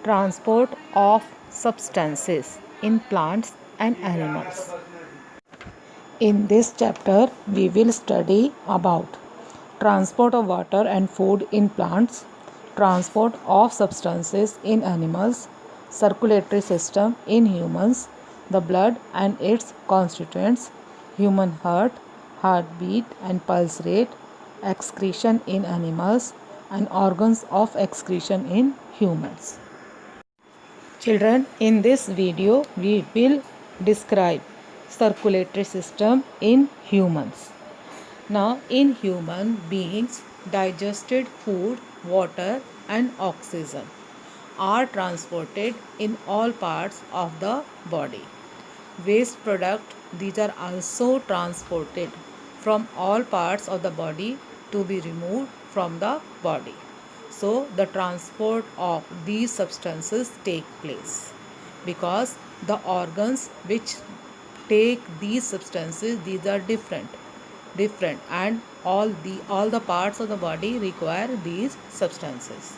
Transport of substances in plants and animals. In this chapter, we will study about transport of water and food in plants, transport of substances in animals, circulatory system in humans, the blood and its constituents, human heart, heartbeat and pulse rate, excretion in animals, and organs of excretion in humans. Children, in this video we will describe circulatory system in humans. Now, in human beings, digested food, water and oxygen are transported in all parts of the body. Waste product, these are also transported from all parts of the body to be removed from the body. So the transport of these substances take place because the organs which take these substances, these are different, and all the parts of the body require these substances.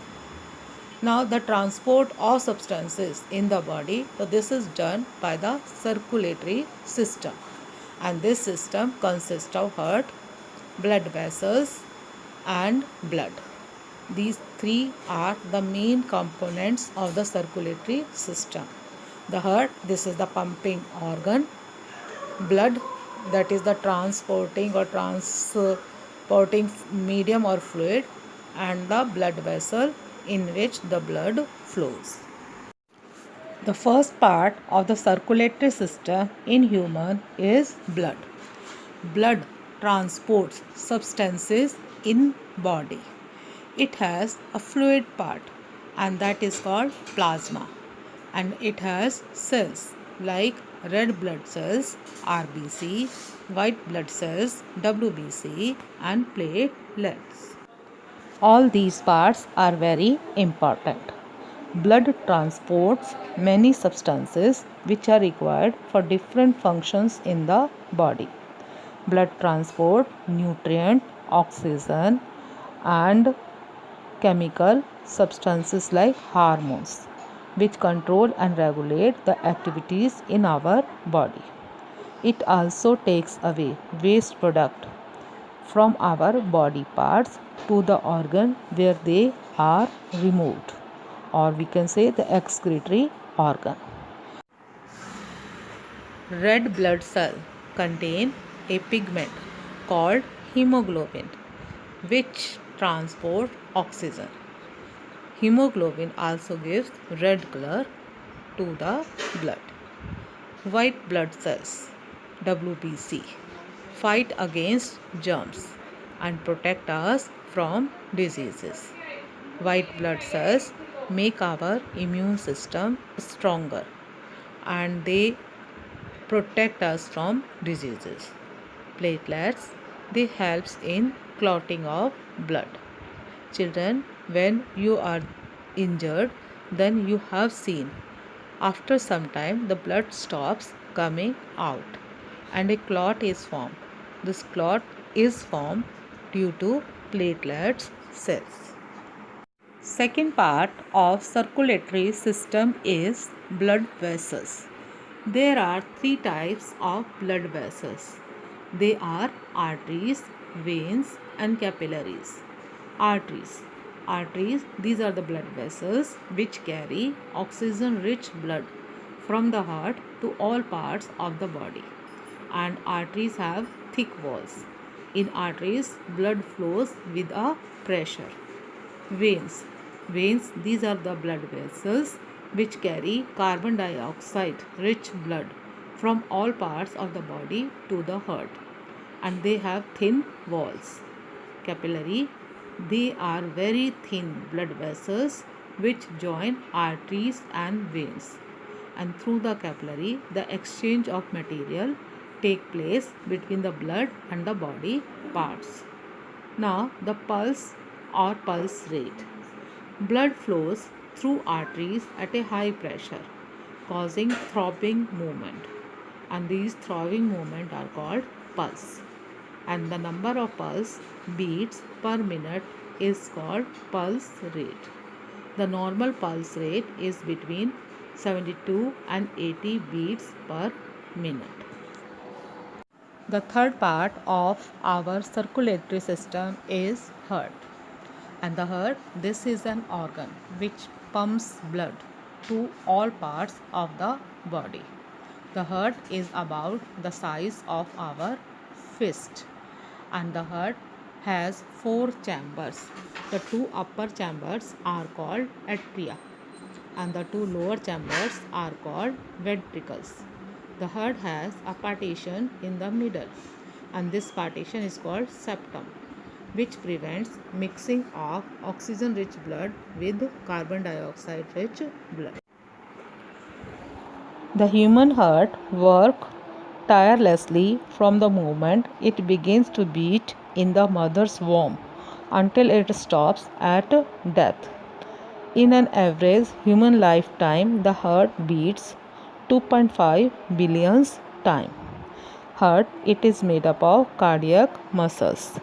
Now the transport of substances in the body, so this is done by the circulatory system, and this system consists of heart, blood vessels and blood. These three are the main components of the circulatory system. The heart, this is the pumping organ. Blood, that is the transporting medium or fluid, and the blood vessel in which the blood flows. The first part of the circulatory system in human is blood. Blood transports substances in body. It has a fluid part, and that is called plasma, and it has cells like red blood cells RBC, white blood cells WBC and platelets. All these parts are very important. Blood transports many substances which are required for different functions in the body. Blood transport nutrient, oxygen and chemical substances like hormones which control and regulate the activities in our body. It also takes away waste product from our body parts to the organ where they are removed, or we can say the excretory organ. Red blood cell contain a pigment called hemoglobin which transport oxygen. Hemoglobin also gives red color to the blood. White blood cells WBC fight against germs and protect us from diseases. White blood cells make our immune system stronger and they protect us from diseases. Platelets, they helps in clotting of blood. Children, when you are injured, then you have seen after some time the blood stops coming out and a clot is formed. This clot is formed due to platelets cells. Second part of circulatory system is blood vessels. There are three types of blood vessels. They are arteries, veins and capillaries. Arteries, these are the blood vessels which carry oxygen rich blood from the heart to all parts of the body, and arteries have thick walls. In arteries, blood flows with a pressure. Veins, these are the blood vessels which carry carbon dioxide rich blood from all parts of the body to the heart, and they have thin walls. Capillary, they are very thin blood vessels which join arteries and veins, and through the capillary the exchange of material take place between the blood and the body parts. Now the pulse or pulse rate. Blood flows through arteries at a high pressure, causing throbbing movement, and these throbbing movement are called pulse, and the number of pulse beats per minute is called pulse rate. The normal pulse rate is between 72 and 80 beats per minute. The third part of our circulatory system is heart. And the heart, this is an organ which pumps blood to all parts of the body. The heart is about the size of our fist, and the heart has four chambers. The two upper chambers are called atria and the two lower chambers are called ventricles. The heart has a partition in the middle, and this partition is called septum, which prevents mixing of oxygen rich blood with carbon dioxide rich blood. The human heart works tirelessly from the moment it begins to beat in the mother's womb until it stops at death. In an average human lifetime, the heart beats 2.5 billion times. Heart, it is made up of cardiac muscles,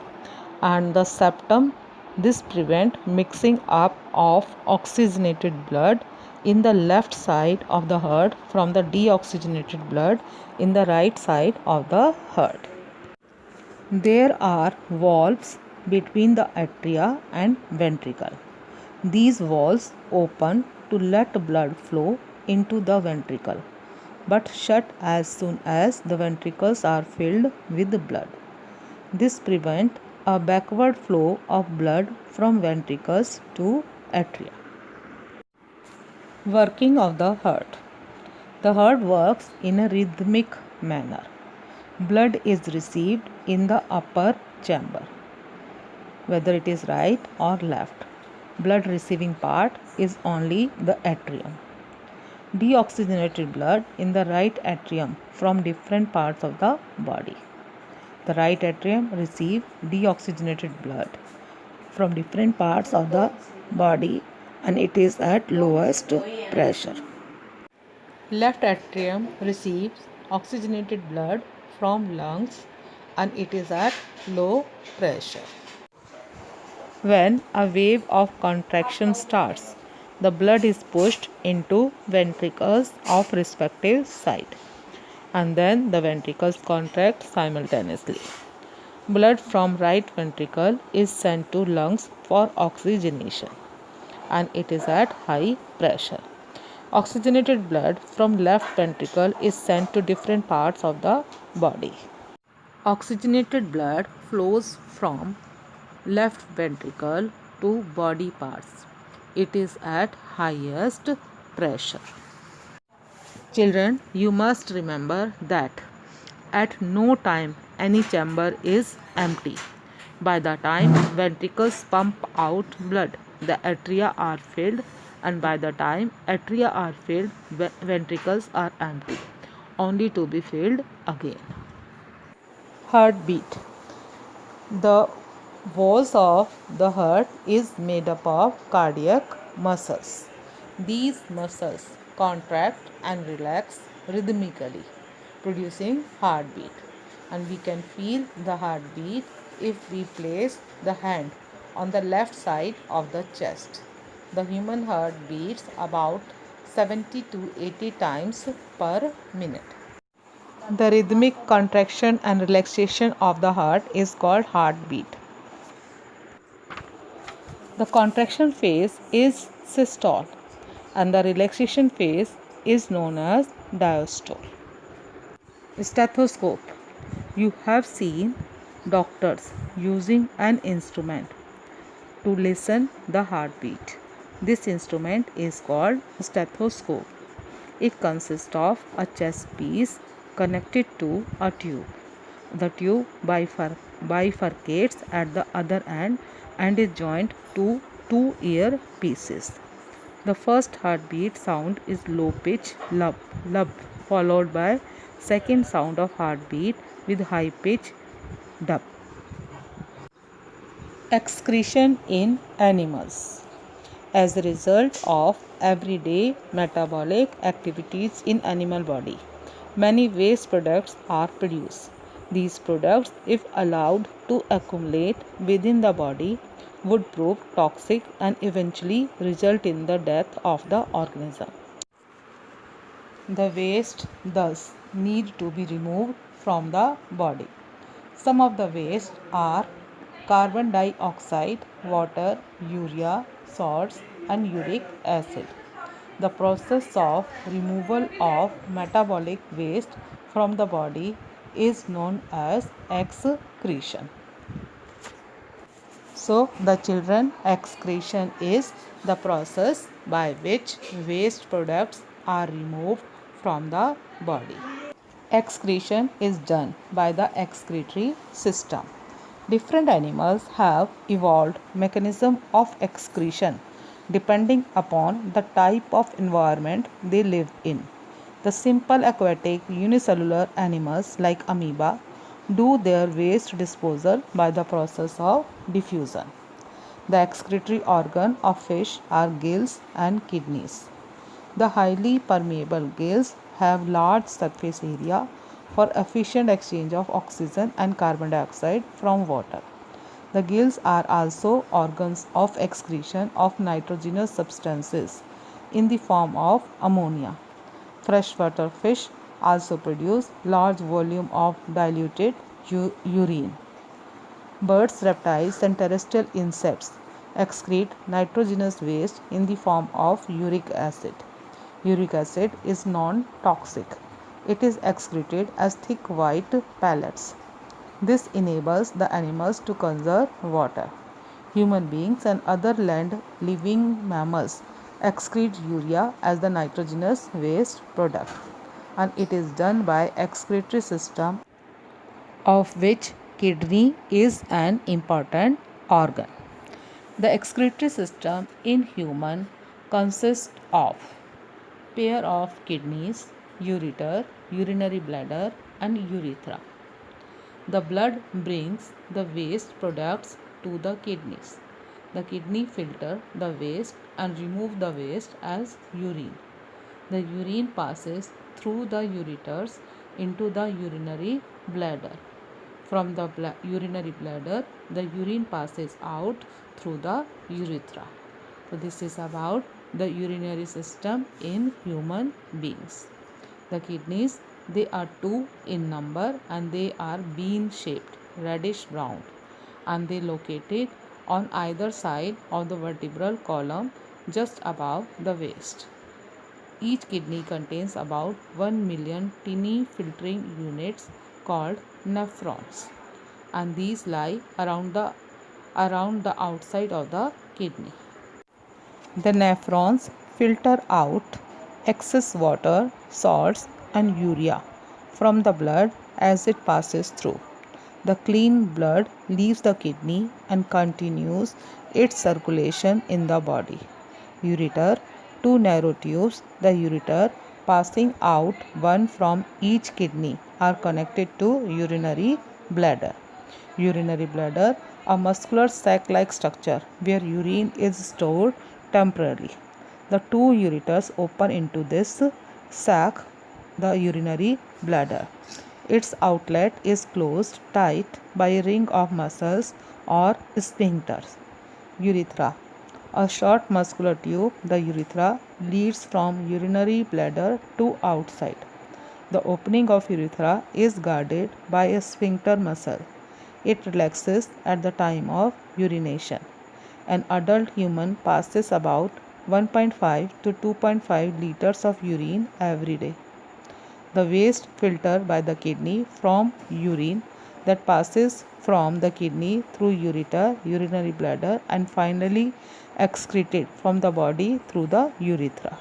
and the septum, this prevent mixing up of oxygenated blood in the left side of the heart from the deoxygenated blood in the right side of the heart. There are valves between the atria and ventricle. These valves open to let blood flow into the ventricle, but shut as soon as the ventricles are filled with blood. This prevents a backward flow of blood from ventricles to atria. Working of the heart. The heart works in a rhythmic manner. Blood is received in the upper chamber, whether it is right or left. Blood receiving part is only the atrium. Deoxygenated blood in the right atrium from different parts of the body. The right atrium receives deoxygenated blood from different parts of the body, and it is at lowest pressure. Left atrium receives oxygenated blood from lungs, and it is at low pressure. When a wave of contraction starts, the blood is pushed into ventricles of respective side, and then the ventricles contract simultaneously. Blood from right ventricle is sent to lungs for oxygenation, and it is at high pressure. Oxygenated blood from left ventricle is sent to different parts of the body. Oxygenated blood flows from left ventricle to body parts. It is at highest pressure. Children, you must remember that at no time any chamber is empty. By the time ventricles pump out blood, the atria are filled, and by the time atria are filled, ventricles are empty, only to be filled again. Heartbeat. The walls of the heart is made up of cardiac muscles. These muscles contract and relax rhythmically, producing heartbeat. And we can feel the heartbeat if we place the hand on the left side of the chest. The human heart beats about 70 to 80 times per minute. The rhythmic contraction and relaxation of the heart is called heartbeat. The contraction phase is systole, and the relaxation phase is known as diastole. Stethoscope. You have seen doctors using an instrument to listen the heartbeat. This instrument is called stethoscope. It consists of a chest piece connected to a tube. The tube bifurcates at the other end and is joined to two ear pieces. The first heartbeat sound is low pitch lub, followed by second sound of heartbeat with high pitch dub. Excretion in animals. As a result of everyday metabolic activities in animal body, many waste products are produced. These products, if allowed to accumulate within the body, would prove toxic and eventually result in the death of the organism. The waste thus need to be removed from the body. Some of the waste are carbon dioxide, water, urea, salts, and uric acid. The process of removal of metabolic waste from the body is known as excretion. So, the children excretion is the process by which waste products are removed from the body. Excretion is done by the excretory system. Different animals have evolved mechanism of excretion depending upon the type of environment they live in. The simple aquatic unicellular animals like amoeba do their waste disposal by the process of diffusion. The excretory organ of fish are gills and kidneys. The highly permeable gills have large surface area for efficient exchange of oxygen and carbon dioxide from water. The gills are also organs of excretion of nitrogenous substances in the form of ammonia. Freshwater fish also produce large volume of diluted urine. Birds, reptiles, and terrestrial insects excrete nitrogenous waste in the form of uric acid. Uric acid is non-toxic. It is excreted as thick white pellets. This enables the animals to conserve water. Human beings and other land-living mammals excrete urea as the nitrogenous waste product, and it is done by excretory system of which kidney is an important organ. The excretory system in human consists of pair of kidneys, ureter, urinary bladder, and urethra. The blood brings the waste products to the kidneys. The kidney filter the waste and remove the waste as urine. The urine passes through the ureters into the urinary bladder. From the urinary bladder, the urine passes out through the urethra. So this is about the urinary system in human beings. The kidneys, they are two in number and they are bean shaped, reddish brown, and they located on either side of the vertebral column just above the waist. Each kidney contains about 1 million tiny filtering units called nephrons, and these lie around the outside of the kidney. The nephrons filter out excess water, salts, and urea from the blood as it passes through. The clean blood leaves the kidney and continues its circulation in the body. Ureter, two narrow tubes, the ureter passing out one from each kidney, are connected to urinary bladder. Urinary bladder, a muscular sac-like structure where urine is stored temporarily. The two ureters open into this sac, the urinary bladder. Its outlet is closed tight by a ring of muscles or sphincters. Urethra, a short muscular tube, the urethra leads from urinary bladder to outside. The opening of urethra is guarded by a sphincter muscle. It relaxes at the time of urination. An adult human passes about 1.5 to 2.5 liters of urine every day. The waste filtered by the kidney from urine that passes from the kidney through ureter, urinary bladder, and finally excreted from the body through the urethra.